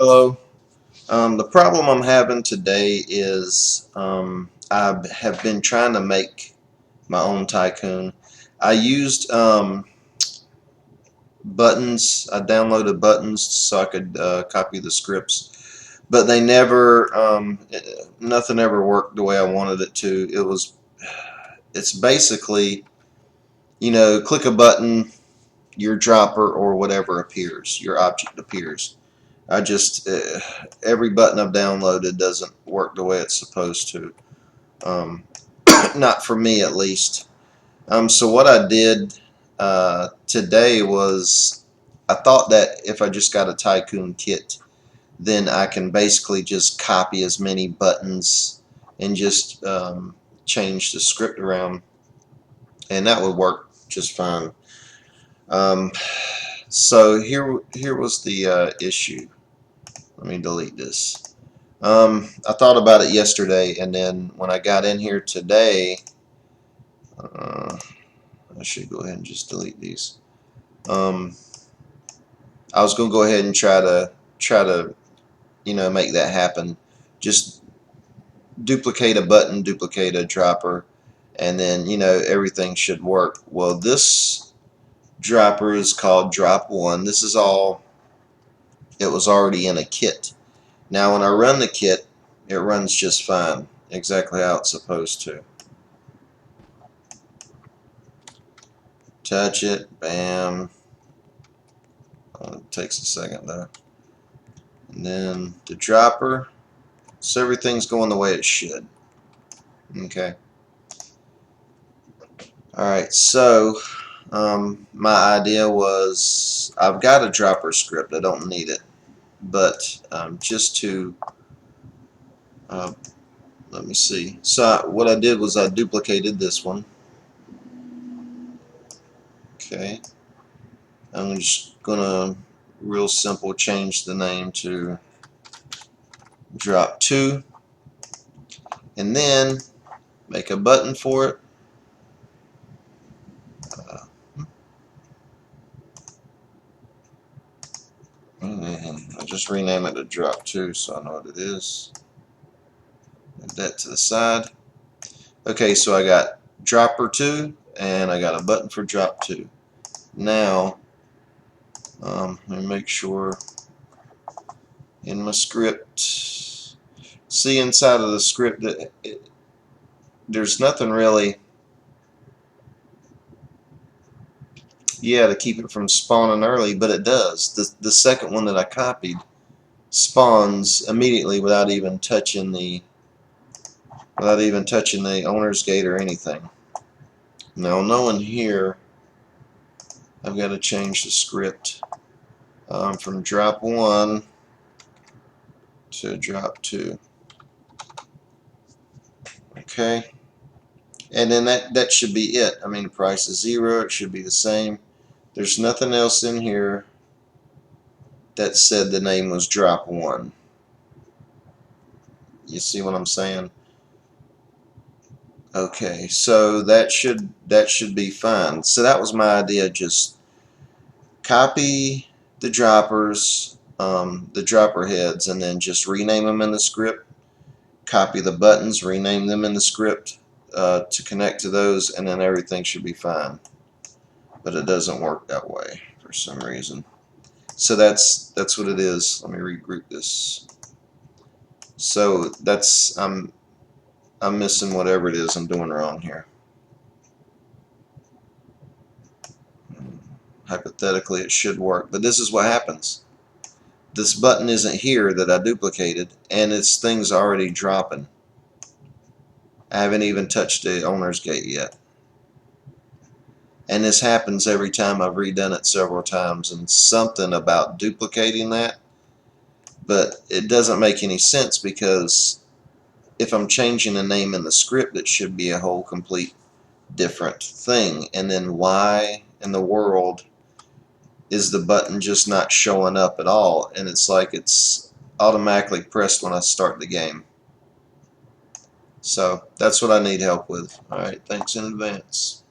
Hello. The problem I'm having today is I have been trying to make my own Tycoon. I used buttons. I downloaded buttons so I could copy the scripts, but they never, nothing ever worked the way I wanted it to. It's basically, click a button, your dropper or whatever appears, your object appears. I just every button I've downloaded doesn't work the way it's supposed to. Um, not for me, at least. So what I did today was I thought that if I just got a Tycoon kit, then I can basically just copy as many buttons and just change the script around, and that would work just fine. Um, so here was the issue. Let me delete this. I thought about it yesterday, and then when I got in here today, I should go ahead and just delete these. Um, I was going to go ahead and try to make that happen. Just duplicate a button, duplicate a dropper, and then everything should work. Well, this dropper is called Drop 1. This is all. It was already in a kit. Now when I run the kit, it runs just fine, exactly how it's supposed to. Touch it, bam. It takes a second though. And then the dropper, so everything's going the way it should. Okay. Alright, so my idea was I've got a dropper script, I don't need it, but just to let me see. So what I did was I duplicated this one. Okay. I'm just gonna real simple change the name to Drop 2, and then make a button for it. I'll just rename it to Drop 2 so I know what it is. Move that to the side. Okay, so I got Dropper 2 and I got a button for Drop 2. Now, let me make sure in my script, see inside of the script that there's nothing really, to keep it from spawning early, but it does. The second one that I copied spawns immediately without even touching the owner's gate or anything. Now, knowing here, I've got to change the script from Drop 1 to Drop 2. Okay, and then that should be it. I mean, the price is 0. It should be the same. There's nothing else in here that said the name was Drop 1. You see what I'm saying? Okay, so that should be fine. So that was my idea. Just copy the droppers, the dropper heads, and then just rename them in the script. Copy the buttons, rename them in the script to connect to those, and then everything should be fine. But it doesn't work that way for some reason. So that's what it is. Let me regroup this. So that's I'm missing whatever it is I'm doing wrong here. Hypothetically, it should work, but this is what happens. This button isn't here that I duplicated, and this thing's already dropping. I haven't even touched the owner's gate yet. And this happens every time. I've redone it several times, and something about duplicating that, but it doesn't make any sense, because if I'm changing a name in the script, it should be a whole complete different thing. And then why in the world is the button just not showing up at all? And it's like it's automatically pressed when I start the game. So that's what I need help with. Alright, thanks in advance.